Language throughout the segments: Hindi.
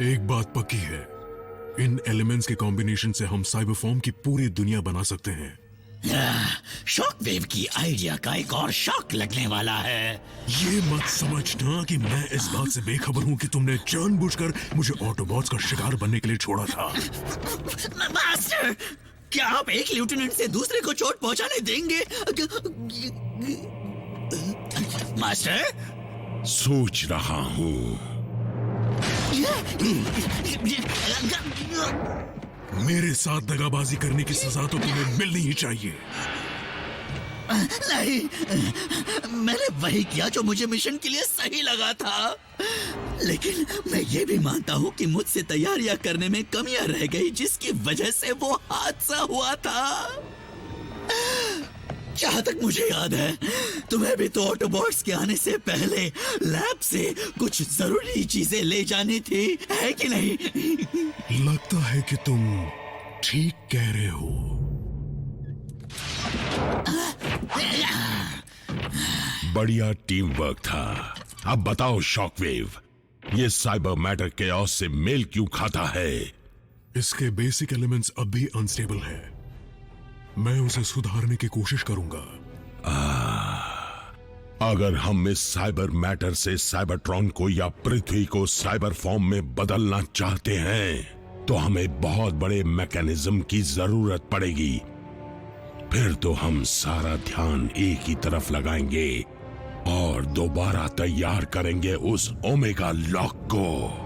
एक बात पक्की है, इन एलिमेंट्स के कॉम्बिनेशन से हम साइबर फॉर्म की पूरी दुनिया बना सकते हैं। शॉकवेव की आइडिया का एक और शॉक लगने वाला है। ये मत समझना कि मैं इस बात से बेखबर हूँ कि तुमने जानबूझकर मुझे ऑटोबॉट्स का शिकार बनने के लिए छोड़ा था। मास्टर, क्या आप एक लेफ्टिनेंट से दूसरे को चोट पहुंचाने देंगे? मास्टर, सोच रहा हूँ। मेरे साथ दगाबाजी करने की सजा तो तुम्हें मिलनी ही चाहिए। नहीं, मैंने वही किया जो मुझे मिशन के लिए सही लगा था, लेकिन मैं ये भी मानता हूँ कि मुझसे तैयारियां करने में कमियां रह गई, जिसकी वजह से वो हादसा हुआ था। जहां तक मुझे याद है, तुम्हें भी तो ऑटोबॉट्स के आने से पहले लैब से कुछ जरूरी चीजें ले जानी थी, है कि नहीं? लगता है कि तुम ठीक कह रहे हो। बढ़िया टीम वर्क था। अब बताओ शॉकवेव, ये साइबर मैटर केओस से मेल क्यों खाता है? इसके बेसिक एलिमेंट्स अब भी अनस्टेबल है। मैं उसे सुधारने की कोशिश करूंगा। अगर हम इस साइबर मैटर से साइबरट्रॉन को या पृथ्वी को साइबर फॉर्म में बदलना चाहते हैं, तो हमें बहुत बड़े मैकेनिज्म की जरूरत पड़ेगी। फिर तो हम सारा ध्यान एक ही तरफ लगाएंगे और दोबारा तैयार करेंगे उस ओमेगा लॉक को।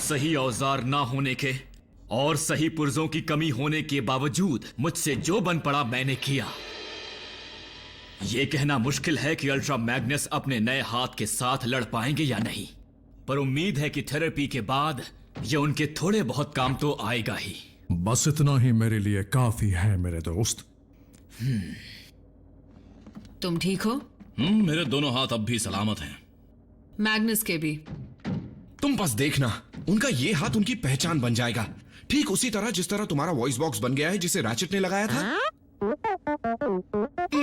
सही औजार ना होने के और सही पुर्जों की कमी होने के बावजूद मुझसे जो बन पड़ा मैंने किया। यह कहना मुश्किल है कि अल्ट्रा मैग्नस अपने नए हाथ के साथ लड़ पाएंगे या नहीं, पर उम्मीद है कि थेरेपी के बाद यह उनके थोड़े बहुत काम तो आएगा ही। बस इतना ही मेरे लिए काफी है मेरे दोस्त। तुम ठीक हो? मेरे दोनों हाथ अब भी सलामत हैं। मैग्नस के भी। तुम बस देखना, उनका ये हाथ उनकी पहचान बन जाएगा, ठीक उसी तरह जिस तरह तुम्हारा वॉइस बॉक्स बन गया है जिसे रैचेट ने लगाया था।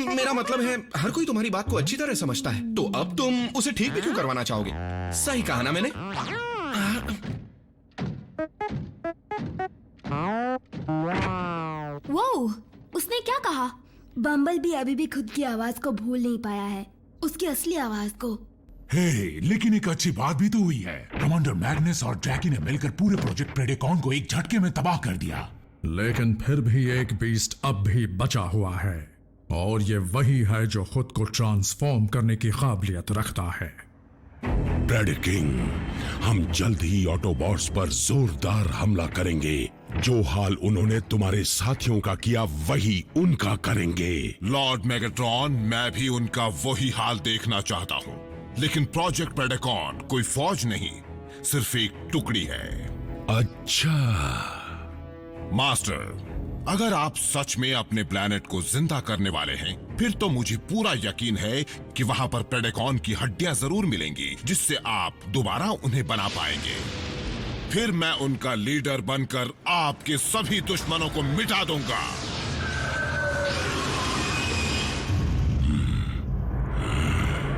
मेरा मतलब है, हर कोई तुम्हारी बात को अच्छी तरह समझता है, तो अब तुम उसे ठीक भी क्यों करवाना चाहोगे? सही कहा ना मैंने? वो उसने क्या कहा? बम्बल भी अभी भी खुद की आवाज को भूल नहीं पाया है, उसकी असली आवाज को। लेकिन एक अच्छी बात भी तो हुई है। कमांडर मैग्नस और जैकी ने मिलकर पूरे प्रोजेक्ट प्रेडेकॉन को एक झटके में तबाह कर दिया। लेकिन फिर भी एक बीस्ट अब भी बचा हुआ है, और ये वही है जो खुद को ट्रांसफॉर्म करने की काबिलियत रखता है। प्रेडिकिंग, हम जल्द ही ऑटोबॉट्स पर जोरदार हमला करेंगे। जो हाल उन्होंने तुम्हारे साथियों का किया, वही उनका करेंगे। लॉर्ड मेगाट्रॉन, मैं भी उनका वही हाल देखना चाहता हूँ, लेकिन प्रोजेक्ट प्रेडेकॉन कोई फौज नहीं, सिर्फ एक टुकड़ी है। अच्छा मास्टर, अगर आप सच में अपने प्लेनेट को जिंदा करने वाले हैं, फिर तो मुझे पूरा यकीन है कि वहां पर प्रेडेकॉन की हड्डियां जरूर मिलेंगी, जिससे आप दोबारा उन्हें बना पाएंगे। फिर मैं उनका लीडर बनकर आपके सभी दुश्मनों को मिटा दूंगा।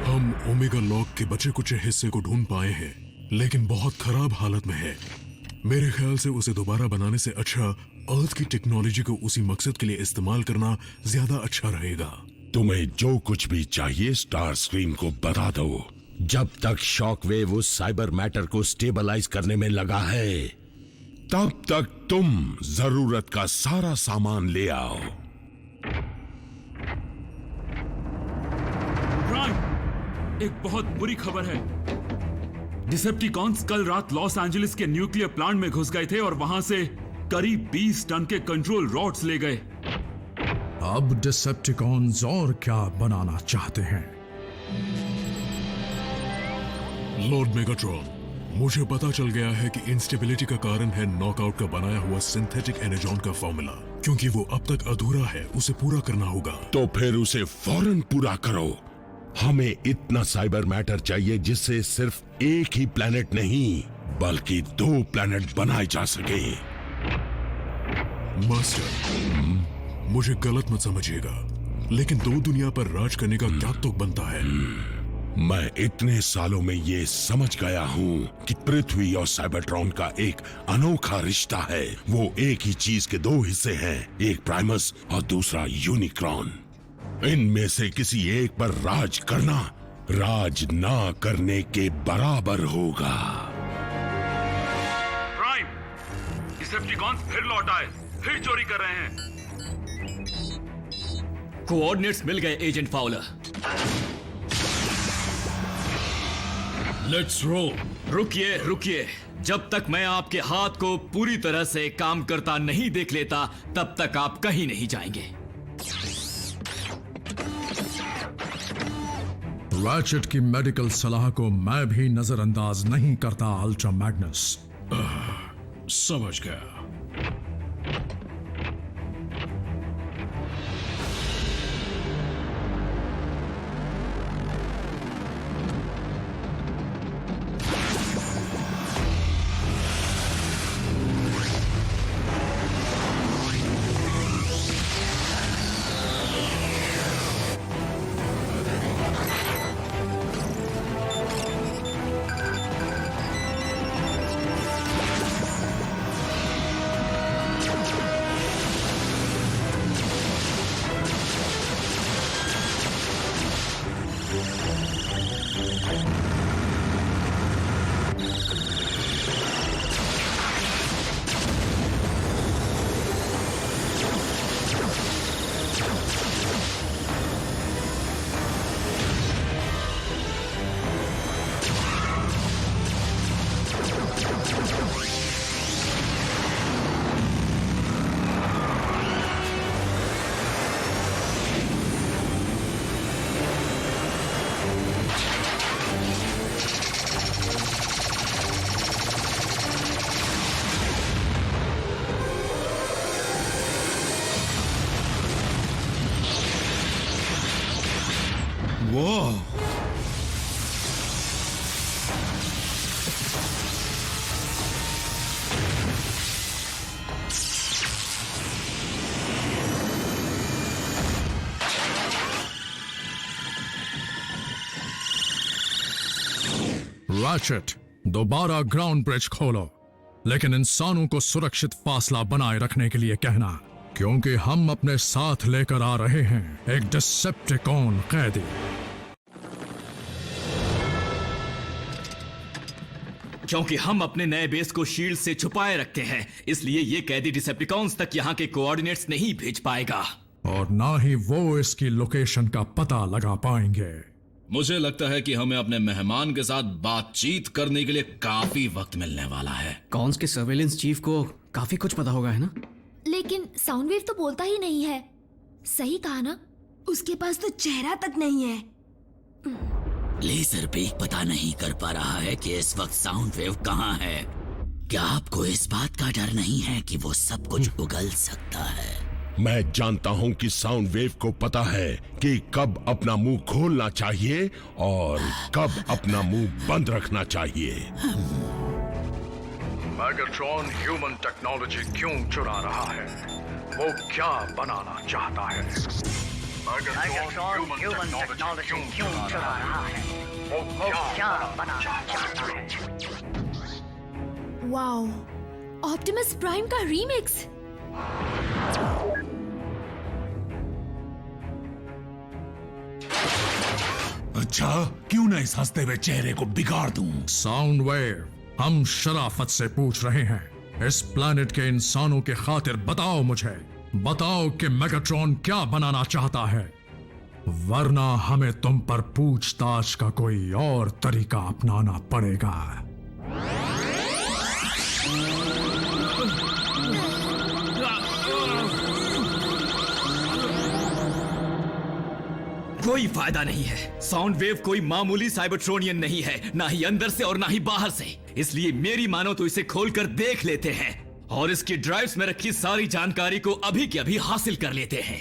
हम ओमेगा लॉक के बचे कुछ हिस्से को ढूंढ पाए हैं, लेकिन बहुत खराब हालत में है। मेरे ख्याल से उसे दोबारा बनाने से अच्छा अर्थ की टेक्नोलॉजी को उसी मकसद के लिए इस्तेमाल करना ज्यादा अच्छा रहेगा। तुम्हें जो कुछ भी चाहिए स्टार स्क्रीम को बता दो। जब तक शॉकवेव उस साइबर मैटर को स्टेबलाइज करने में लगा है, तब तक तुम जरूरत का सारा सामान ले आओ। प्राइम, एक बहुत बुरी खबर है। डिसेप्टिकॉन्स कल रात लॉस एंजलिस के न्यूक्लियर प्लांट में घुस गए थे और वहां से करीब 20 टन के कंट्रोल रॉड्स ले गए। अब डिसेप्टिकॉन्स और क्या बनाना चाहते हैं? लॉर्ड मेगाट्रॉन, मुझे पता चल गया है कि इंस्टेबिलिटी का कारण है नॉकआउट का बनाया हुआ सिंथेटिक एनर्जॉन का फॉर्मूला। क्योंकि वो अब तक अधूरा है, उसे पूरा करना होगा। तो फिर उसे फौरन पूरा करो। हमें इतना साइबर मैटर चाहिए जिससे सिर्फ एक ही प्लेनेट नहीं बल्कि 2 प्लेनेट बनाए जा सके। मास्टर, मुझे गलत मत समझिएगा, लेकिन 2 दुनिया पर राज करने का क्या तुक बनता है? मैं इतने सालों में ये समझ गया हूँ कि पृथ्वी और साइबरट्रॉन का एक अनोखा रिश्ता है। वो एक ही चीज के 2 हिस्से हैं, एक प्राइमस और दूसरा यूनिक्रॉन। इनमें से किसी एक पर राज करना राज ना करने के बराबर होगा। प्राइम, डिसेप्टिकॉन्स फिर लौट आए, फिर चोरी कर रहे हैं। कोऑर्डिनेट्स मिल गए एजेंट फाउलर। Let's roll. रुकिए रुकिए, जब तक मैं आपके हाथ को पूरी तरह से काम करता नहीं देख लेता तब तक आप कहीं नहीं जाएंगे। रैचेट की मेडिकल सलाह को मैं भी नजरअंदाज नहीं करता अल्ट्रा मैग्नस। समझ गया। रैचेट, दोबारा ग्राउंड ब्रिज खोलो, लेकिन इंसानों को सुरक्षित फासला बनाए रखने के लिए कहना, क्योंकि हम अपने साथ लेकर आ रहे हैं एक डिसेप्टिकॉन कैदी। क्योंकि हम अपने नए बेस को शील्ड से छुपाए रखते हैं, इसलिए ये कैदी डिसेप्टिकॉन्स तक यहाँ के कोऑर्डिनेट्स नहीं भेज पाएगा। और ना ही वो इसकी लोकेशन का पता लगा पाएंगे। मुझे लगता है कि हमें अपने मेहमान के साथ बातचीत करने के लिए काफी वक्त मिलने वाला है। कॉन्स के सर्वेलेंस चीफ को काफी कुछ पता होगा, है ना? लेकिन साउंड वेव तो बोलता ही नहीं है। सही कहा ना, उसके पास तो चेहरा तक नहीं है। लेजर भी पता नहीं कर पा रहा है कि इस वक्त साउंड वेव कहाँ है। क्या आपको इस बात का डर नहीं है कि वो सब कुछ उगल सकता है? मैं जानता हूं कि साउंड वेव को पता है कि कब अपना मुंह खोलना चाहिए और कब अपना मुंह बंद रखना चाहिए। मैगाट्रॉन ह्यूमन टेक्नोलॉजी क्यों चुरा रहा है? वो क्या बनाना चाहता है? मैगाट्रॉन ह्यूमन टेक्नोलॉजी क्यों चुरा रहा है? वो क्या बनाना चाहता है? वाओ, ऑप्टिमस प्राइम का रीमिक्स। अच्छा, क्यों न इस हंसते हुए चेहरे को बिगाड़ दूं? साउंड वेव, हम शराफत से पूछ रहे हैं, इस प्लैनेट के इंसानों के खातिर बताओ मुझे, बताओ कि मेगाट्रॉन क्या बनाना चाहता है, वरना हमें तुम पर पूछताछ का कोई और तरीका अपनाना पड़ेगा। कोई फायदा नहीं है। साउंड वेव कोई मामूली साइबरट्रोनियन नहीं है, ना ही अंदर से और ना ही बाहर से। इसलिए मेरी मानो तो इसे खोलकर देख लेते हैं और इसकी ड्राइव्स में रखी सारी जानकारी को अभी के अभी हासिल कर लेते हैं।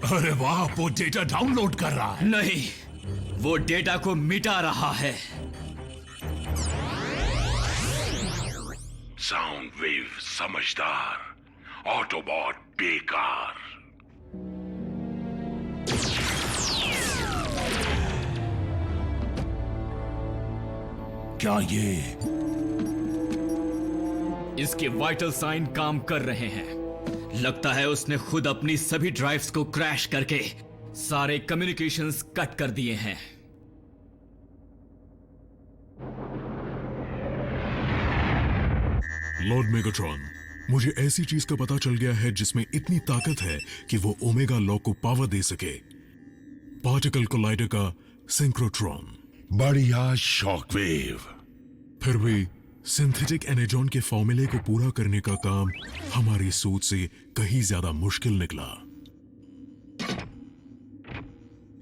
अरे वाह, वो डेटा डाउनलोड कर रहा है। नहीं, वो डेटा को मिटा रहा है। साउंड वेव समझदार, ऑटोबॉट बेकार। क्या ये इसके वाइटल साइन काम कर रहे हैं। लगता है उसने खुद अपनी सभी ड्राइव्स को क्रैश करके सारे कम्युनिकेशंस कट कर दिए हैं। लॉर्ड मेगाट्रॉन, मुझे ऐसी चीज का पता चल गया है जिसमें इतनी ताकत है कि वो ओमेगा लॉ को पावर दे सके। पार्टिकल कोलाइडर का सिंक्रोट्रॉन। बढ़िया शॉकवेव। फिर भी सिंथेटिक एनर्जॉन के फॉर्मूले को पूरा करने का काम हमारी सोच से कहीं ज्यादा मुश्किल निकला।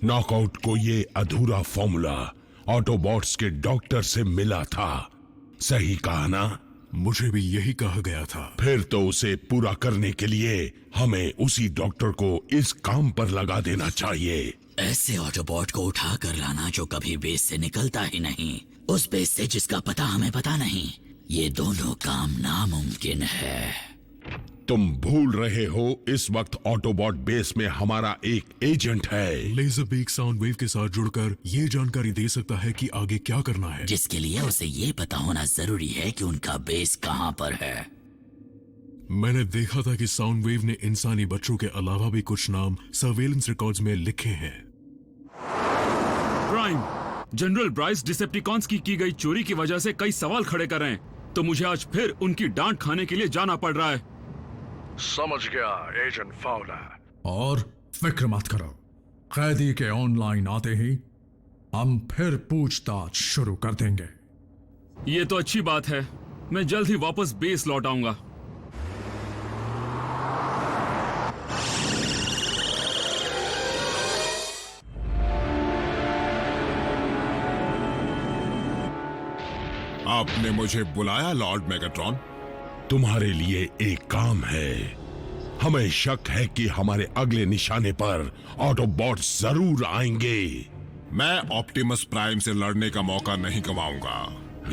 नॉकआउट को ये अधूरा फॉर्मूला ऑटोबॉट्स के डॉक्टर से मिला था, सही कहा ना? मुझे भी यही कहा गया था। फिर तो उसे पूरा करने के लिए हमें उसी डॉक्टर को इस काम पर लगा देना चाहिए। ऐसे ऑटोबॉट को उठा कर लाना जो कभी बेस से निकलता ही नहीं, उस बेस से जिसका पता हमें पता नहीं, ये दोनों काम नामुमकिन है। तुम भूल रहे हो, इस वक्त ऑटोबॉट बेस में हमारा एक एजेंट है। लेजर बीक साउंड वेव के साथ जुड़कर ये जानकारी दे सकता है कि आगे क्या करना है, जिसके लिए उसे ये पता होना जरूरी है कि उनका बेस कहाँ पर है। मैंने देखा था कि साउंड वेव ने इंसानी बच्चों के अलावा भी कुछ नाम सर्वेलेंस रिकॉर्ड्स में लिखे हैं। प्राइम, जनरल ब्राइस डिसेप्टिकॉन्स की गई चोरी की वजह से कई सवाल खड़े कर रहे हैं, तो मुझे आज फिर उनकी डांट खाने के लिए जाना पड़ रहा है। समझ गया एजेंट फाउलर। और फिक्र मत करो, कैदी के ऑनलाइन आते ही हम फिर पूछताछ शुरू कर देंगे। ये तो अच्छी बात है, मैं जल्द ही वापस बेस लौट आऊंगा। आपने मुझे बुलाया लॉर्ड मेगाट्रॉन? तुम्हारे लिए एक काम है। हमें शक है कि हमारे अगले निशाने पर ऑटोबॉट्स जरूर आएंगे। मैं ऑप्टिमस प्राइम से लड़ने का मौका नहीं गंवाऊंगा,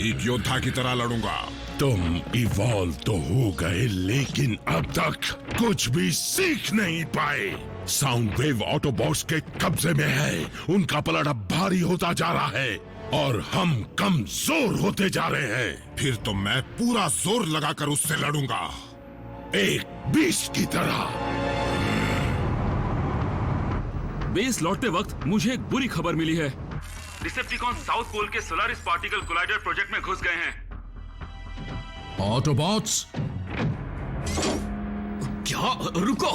एक योद्धा की तरह लड़ूंगा। तुम इवॉल्व तो हो गए, लेकिन अब तक कुछ भी सीख नहीं पाए। साउंड वेव ऑटोबॉट्स के कब्जे में है, उनका पलड़ा भारी होता जा रहा है और हम कमजोर होते जा रहे हैं। फिर तो मैं पूरा जोर लगाकर उससे लड़ूंगा, एक बीस्ट की तरह। बेस लौटते वक्त मुझे एक बुरी खबर मिली है। डिसेप्टिकॉन साउथ पोल के सोलारिस पार्टिकल कोलाइडर प्रोजेक्ट में घुस गए हैं। ऑटोबॉट्स, क्या? रुको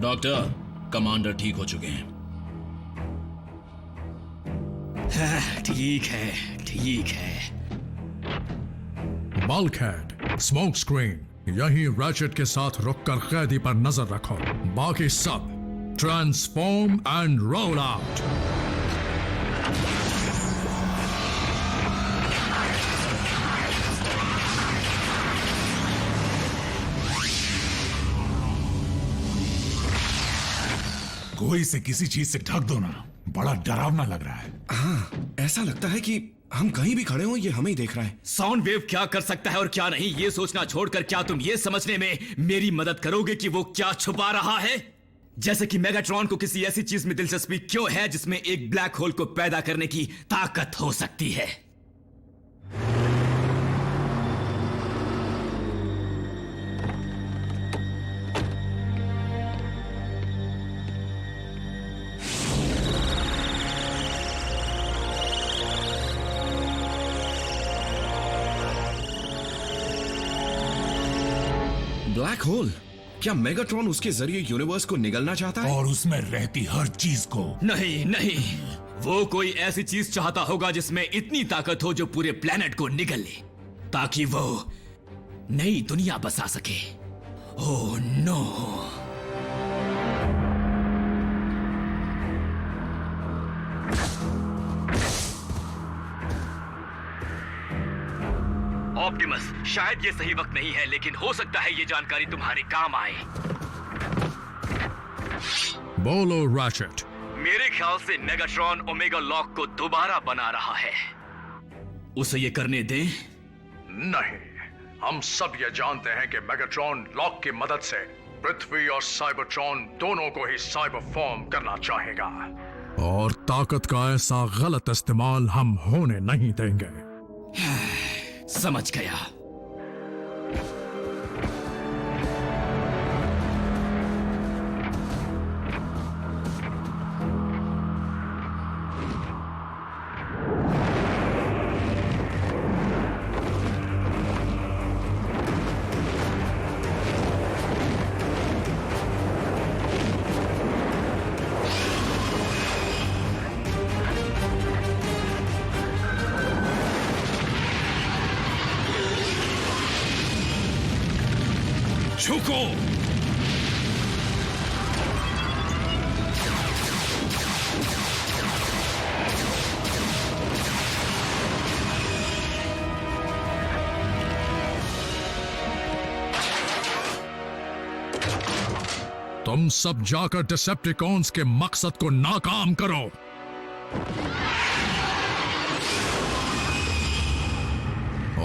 डॉक्टर, कमांडर ठीक हो चुके हैं। ठीक है, ठीक है। बल्कहेड, स्मोक स्क्रीन, यहीं रैचेट के साथ रुककर कैदी पर नजर रखो। बाकी सब ट्रांसफॉर्म एंड रोल आउट। कोई से किसी चीज से ढक दो ना, बड़ा डरावना लग रहा है। हाँ, ऐसा लगता है कि हम कहीं भी खड़े हो ये हमें ही देख रहा है। साउंड वेव क्या कर सकता है और क्या नहीं, ये सोचना छोड़कर क्या तुम ये समझने में मेरी मदद करोगे कि वो क्या छुपा रहा है? जैसे कि मेगाट्रॉन को किसी ऐसी चीज में दिलचस्पी क्यों है जिसमें एक ब्लैक होल को पैदा करने की ताकत हो सकती है। Black hole? क्या मेगाट्रॉन उसके जरिए यूनिवर्स को निगलना चाहता है? और उसमें रहती हर चीज को। नहीं नहीं, वो कोई ऐसी चीज चाहता होगा जिसमें इतनी ताकत हो जो पूरे प्लेनेट को निगल ले, ताकि वो नई दुनिया बसा सके। Oh no. ऑप्टिमस, शायद ये सही वक्त नहीं है, लेकिन हो सकता है ये जानकारी तुम्हारे काम आए। बोलो रैचेट। मेरे ख्याल से मेगाट्रॉन ओमेगा लॉक को दोबारा बना रहा है। उसे ये करने दें। नहीं, हम सब ये जानते हैं कि मेगाट्रॉन लॉक की मदद से पृथ्वी और साइबरट्रॉन दोनों को ही साइबर फॉर्म करना चाहेगा। और ताकत का ऐसा गलत इस्तेमाल हम होने नहीं देंगे। समझ गया। झुको। तुम सब जाकर डिसेप्टिकॉन्स के मकसद को नाकाम करो।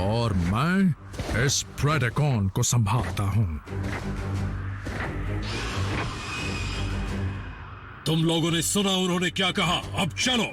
और मैं इस प्रेडेकॉन को संभालता हूं। तुम लोगों ने सुना उन्होंने क्या कहा, अब चलो।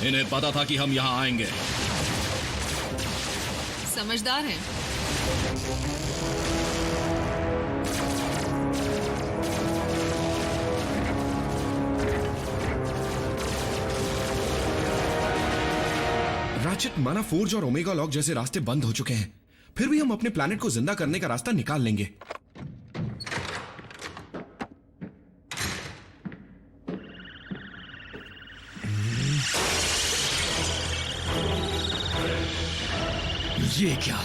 इन्हें पता था कि हम यहाँ आएंगे। समझदार हैं। राचेट, माना फोर्ज और ओमेगा लॉक जैसे रास्ते बंद हो चुके हैं, फिर भी हम अपने प्लैनेट को जिंदा करने का रास्ता निकाल लेंगे। ये क्या?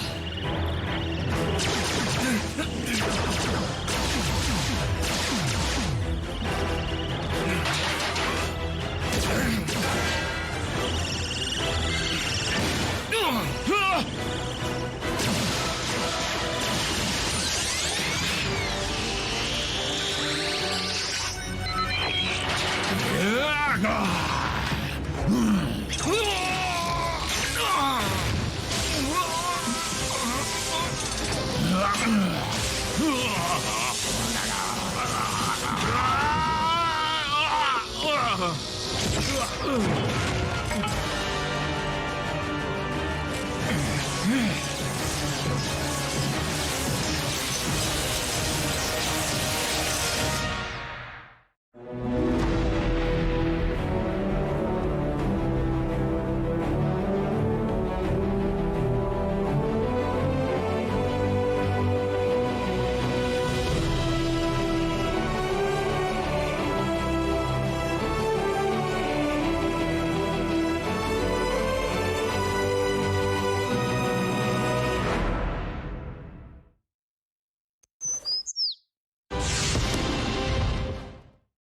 Ugh!